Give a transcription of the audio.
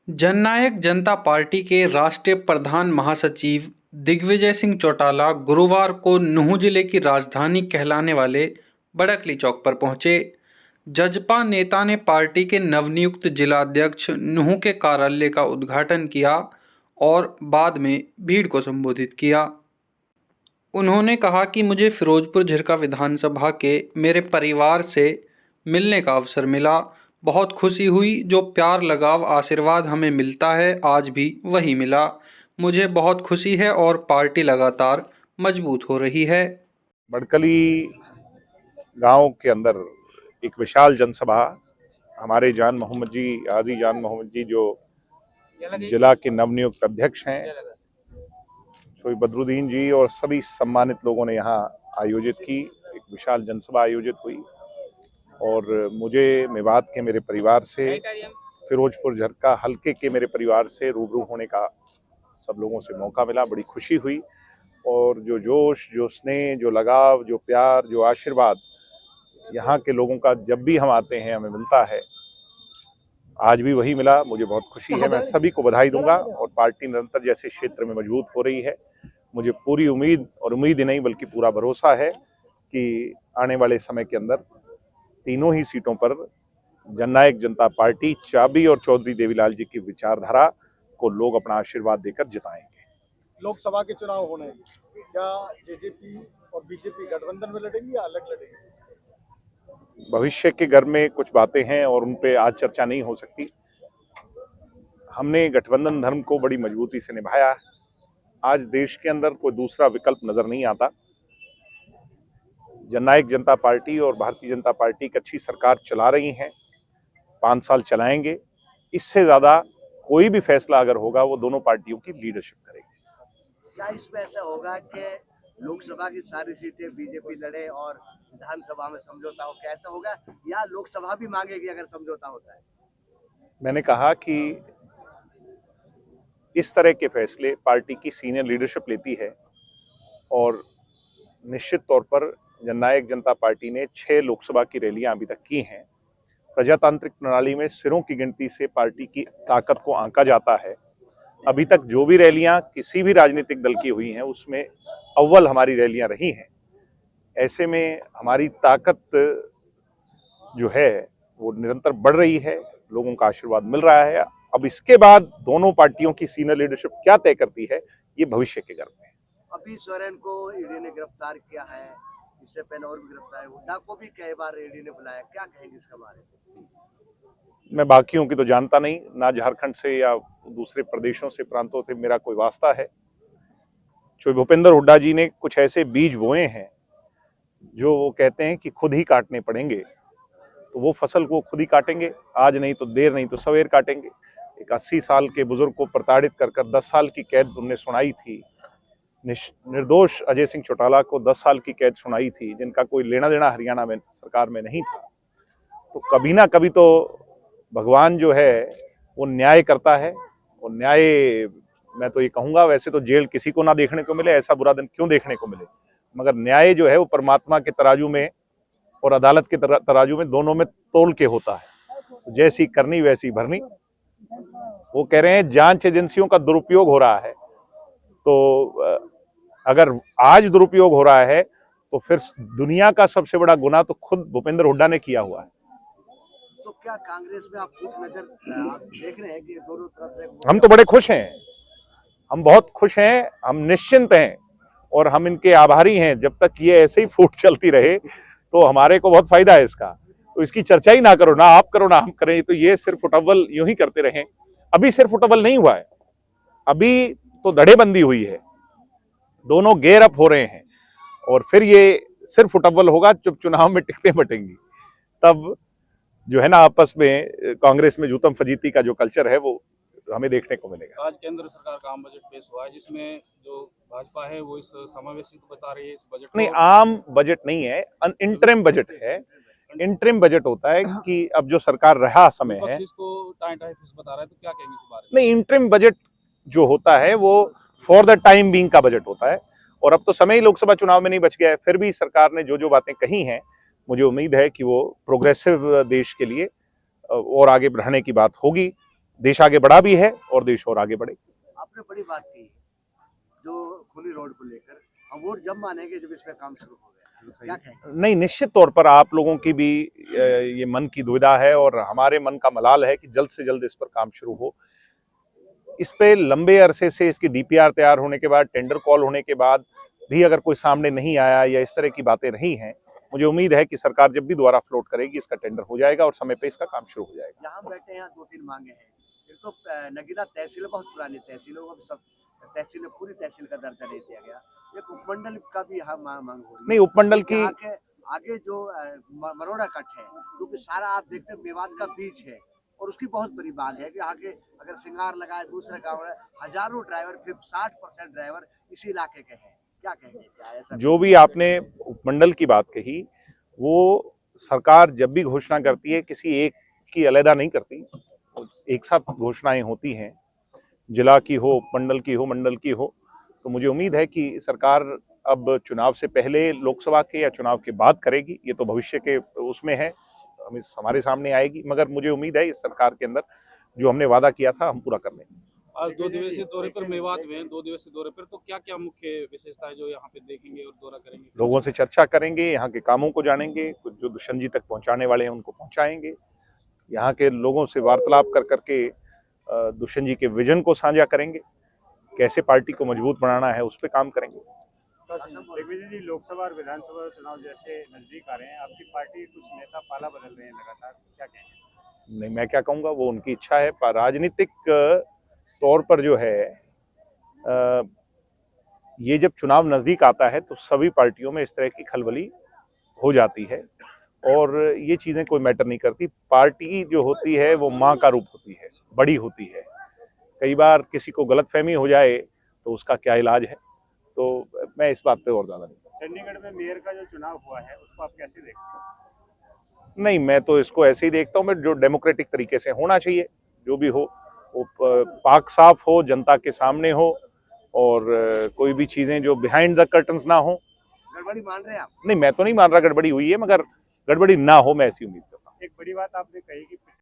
जननायक जनता party के राष्ट्रीय प्रधान महासचिव दिग्विजय सिंह चौटाला गुरुवार को नूंह जिले की राजधानी कहलाने वाले बड़कली चौक पर पहुंचे। जजपा नेता ने पार्टी के नवनियुक्त जिलाध्यक्ष नूंह के कार्यालय का उद्घाटन किया और बाद में भीड़ को संबोधित किया। उन्होंने कहा कि मुझे फिरोजपुर झिरका विधानसभा के मेरे परिवार से मिलने का अवसर मिला। बहुत खुशी हुई। जो प्यार लगाव आशीर्वाद हमें मिलता है आज भी वही मिला। मुझे बहुत खुशी है और पार्टी लगातार मजबूत हो रही है। बड़कली गांव के अंदर एक विशाल जनसभा हमारे जान मोहम्मद जी, हाजी जान मोहम्मद जी जो जिला के नवनियुक्त अध्यक्ष हैं, शोई बदरुद्दीन जी और सभी सम्मानित लोगों ने यहाँ आयोजित की। एक विशाल जनसभा आयोजित हुई और मुझे मेवात के मेरे परिवार से, फिरोजपुर झरका हल्के के मेरे परिवार से रूबरू होने का सब लोगों से मौका मिला। बड़ी खुशी हुई और जो जोश, जो स्नेह, जो लगाव, जो प्यार, जो आशीर्वाद यहाँ के लोगों का जब भी हम आते हैं हमें मिलता है, आज भी वही मिला। मुझे बहुत खुशी है। मैं सभी को बधाई दूंगा और पार्टी निरंतर जैसे क्षेत्र में मजबूत हो रही है, मुझे पूरी उम्मीद, और उम्मीद ही नहीं बल्कि पूरा भरोसा है कि आने वाले समय के अंदर तीनों ही सीटों पर जननायक जनता पार्टी चाबी और चौधरी देवीलाल जी की विचारधारा को लोग अपना आशीर्वाद देकर जिताएंगे। लोकसभा के चुनाव होने हैं, क्या जेजेपी और बीजेपी गठबंधन में लड़ेंगी या अलग लड़ेंगी? भविष्य के घर में कुछ बातें हैं और उन पे आज चर्चा नहीं हो सकती। हमने गठबंधन धर्म को बड़ी मजबूती से निभाया। आज देश के अंदर कोई दूसरा विकल्प नजर नहीं आता। जननायक जनता पार्टी और भारतीय जनता पार्टी एक अच्छी सरकार चला रही हैं, 5 साल चलाएंगे। इससे ज्यादा कोई भी फैसला अगर होगा वो दोनों पार्टियों की लीडरशिप करेगी। क्या इसमें ऐसा होगा कि लोकसभा की सारी सीटें बीजेपी लड़े और विधानसभा में समझौता हो, कैसा होगा, या लोकसभा भी मांगेगी अगर समझौता होता है? मैंने कहा कि इस तरह के फैसले पार्टी की सीनियर लीडरशिप लेती है और निश्चित तौर पर जननायक जनता पार्टी ने 6 लोकसभा की रैलियां अभी तक की हैं। प्रजातांत्रिक प्रणाली में सिरों की गिनती से पार्टी की ताकत को आंका जाता है। अभी तक जो भी रैलियां किसी भी राजनीतिक दल की हुई हैं उसमें अव्वल हमारी रैलियां रही हैं। ऐसे में हमारी ताकत जो है वो निरंतर बढ़ रही है, लोगों का आशीर्वाद मिल रहा है। अब इसके बाद दोनों पार्टियों की सीनियर लीडरशिप क्या तय करती है ये भविष्य के गर्भ में। अभी सोरेन को ईडी ने गिरफ्तार किया है, इससे पहले और भी गिरफ्तार है, हुड्डा को भी कई बार ईडी ने बुलाया, क्या कहेंगे इसके बारे में? मैं बाकियों की तो जानता नहीं, ना झारखंड से या दूसरे प्रदेशों से, प्रांतों से मेरा कोई वास्ता है। जो भूपेंद्र हुड्डा जी ने कुछ ऐसे बीज बोए हैं जो वो कहते हैं कि खुद ही काटने पड़ेंगे, तो वो फसल को खुद ही काटेंगे। आज नहीं तो देर नहीं तो सवेर काटेंगे। एक 80 साल के बुजुर्ग को प्रताड़ित कर 10 साल की कैद उनने सुनाई थी। निर्दोष अजय सिंह चौटाला को 10 साल की कैद सुनाई थी, जिनका कोई लेना देना हरियाणा में सरकार में नहीं था। तो कभी ना कभी तो भगवान जो है वो न्याय करता है। और न्याय, मैं तो ये कहूंगा, वैसे तो जेल किसी को ना देखने को मिले, ऐसा बुरा दिन क्यों देखने को मिले, मगर न्याय जो है वो परमात्मा के तराजू में और अदालत के तराजू में, दोनों में तोल के होता है। तो जैसी करनी वैसी भरनी। वो कह रहे हैं जांच एजेंसियों का दुरुपयोग हो रहा है, तो अगर आज दुरुपयोग हो रहा है तो फिर दुनिया का सबसे बड़ा गुनाह तो खुद भूपेंद्र हुड्डा ने किया हुआ है। तो क्या कांग्रेस में आप फूट नजर देख रहे हैं कि दोनों तरफ से? हम तो बड़े खुश हैं, हम बहुत खुश हैं, हम निश्चिंत हैं और हम इनके आभारी हैं। जब तक ये ऐसे ही फूट चलती रहे तो हमारे को बहुत फायदा है इसका। तो इसकी चर्चा ही ना करो, ना आप करो ना हम करें, तो ये सिर्फ फुटअव्वल यूं ही करते रहें। अभी सिर्फ फुटअव्वल नहीं हुआ है, अभी तो धड़ेबंदी हुई है, दोनों गेयर अप हो रहे हैं। और फिर ये सिर्फ फुटअव्वल होगा जब चुनाव में टिकटें बटेंगी, तब जो है ना आपस में कांग्रेस में जूतम फजीती का जो कल्चर है वो हमें देखने को मिलेगा। आज केंद्र सरकार का आम बजट पेश हुआ है, जिसमें जो भाजपा है वो इस समावेशी को बता रही है इस बजट नहीं, आम बजट नहीं है, इंटरिम बजट है। इंटरिम बजट होता है कि अब जो सरकार रहा समय है, इसको टाइम बता रहा है, तो क्या कहेंगे इस बारे में? नहीं, इंटरिम बजट जो होता है वो फॉर द टाइम बीइंग का बजट होता है। और अब तो समय ही लोकसभा चुनाव में नहीं बच गया है। फिर भी सरकार ने जो जो बातें कही हैं, मुझे उम्मीद है कि वो प्रोग्रेसिव देश के लिए और आगे बढ़ने की बात होगी। देश आगे बढ़ा भी है और देश और आगे बढ़े। आपने बड़ी बात की जो खुली रोड को लेकर, हम वोट जब मानेंगे जब इसमें काम शुरू हो गया, क्या कहेंगे? नहीं, निश्चित तौर पर आप लोगों की भी ये मन की दुविधा है और हमारे मन का मलाल है कि जल्द से जल्द इस पर काम शुरू हो। इस पे लंबे अरसे से इसकी डीपीआर तैयार होने के बाद, टेंडर कॉल होने के बाद भी अगर कोई सामने नहीं आया या इस तरह की बातें रही हैं, मुझे उम्मीद है कि सरकार जब भी दोबारा फ्लोट करेगी इसका टेंडर हो जाएगा और समय पे इसका काम शुरू हो जाएगा। यहाँ बैठे यहाँ 2-3 मांगे हैं। एक तो नगीना तहसील बहुत पुरानी तहसीलों को सब तहसील में पूरी तहसील का दर्जा नहीं दिया गया। एक उपमंडल का भी यहाँ मांग हो रही है। नहीं, उपमंडल की यहाँ के आगे जो मरोड़ा कट है, क्योंकि सारा आप देखते हैं मेवात का बीच है और उसकी बहुत बड़ी बात है कि आगे अगर सिंगार लगाए दूसरे गाँव में हजारों ड्राइवर, फिर 60% ड्राइवर इसी इलाके के हैं। क्या कहेंगे, क्या ऐसा? जो भी आपने उपमंडल की बात कही, वो सरकार जब भी घोषणा करती है किसी एक की अलहदा नहीं करती, एक साथ घोषणाएं होती हैं, जिला की हो, उपमंडल की हो, मंडल की हो। तो मुझे उम्मीद है कि सरकार अब चुनाव से पहले लोकसभा के या चुनाव के बाद करेगी, ये तो भविष्य के उसमें है, हमारे सामने आएगी, मगर मुझे उम्मीद है इस सरकार के अंदर जो हमने वादा किया था हम पूरा कर लेंगे। आज 2 दिवसीय दौरे पर मेवात में 2 दिवसीय दौरे पर, तो क्या क्या मुख्य विशेषताएं जो यहाँ पे देखेंगे और दौरा करेंगे? लोगों से चर्चा करेंगे, यहाँ के कामों को जानेंगे, कुछ जो दुष्यंत जी तक पहुंचाने वाले हैं उनको पहुंचाएंगे, यहाँ के लोगों से वार्तालाप कर करके दुष्यंत जी के विजन को साझा करेंगे, कैसे पार्टी को मजबूत बनाना है उस पर काम करेंगे। दिग्विजय जी, लोकसभा और विधानसभा चुनाव जैसे नजदीक आ रहे हैं, आपकी पार्टी कुछ नेता पाला बदल रहे हैं लगातार, क्या कहेंगे? नहीं, मैं क्या कहूँगा, वो उनकी इच्छा है। पर राजनीतिक तौर पर जो है ये जब चुनाव नजदीक आता है तो सभी पार्टियों में इस तरह की खलबली हो जाती है और ये चीजें कोई मैटर नहीं करती। पार्टी जो होती है वो माँ का रूप होती है, बड़ी होती है। कई बार किसी को गलतफहमी हो जाए तो उसका क्या इलाज है, तो मैं इस बात पे और ज्यादा नहीं। चंडीगढ़ में मेयर का जो चुनाव हुआ है उसको आप कैसे देखते हैं? नहीं, मैं तो इसको ऐसे ही देखता हूँ, मैं जो डेमोक्रेटिक तरीके से होना चाहिए, जो भी हो वो पाक साफ हो, जनता के सामने हो और कोई भी चीजें जो बिहाइंड द कर्टन्स ना हो। गड़बड़ी मान रहे हैं आप? नहीं, मैं तो नहीं मान रहा गड़बड़ी हुई है, मगर गड़बड़ी ना हो मैं ऐसी उम्मीद करता हूँ। एक बड़ी बात आपने कही कि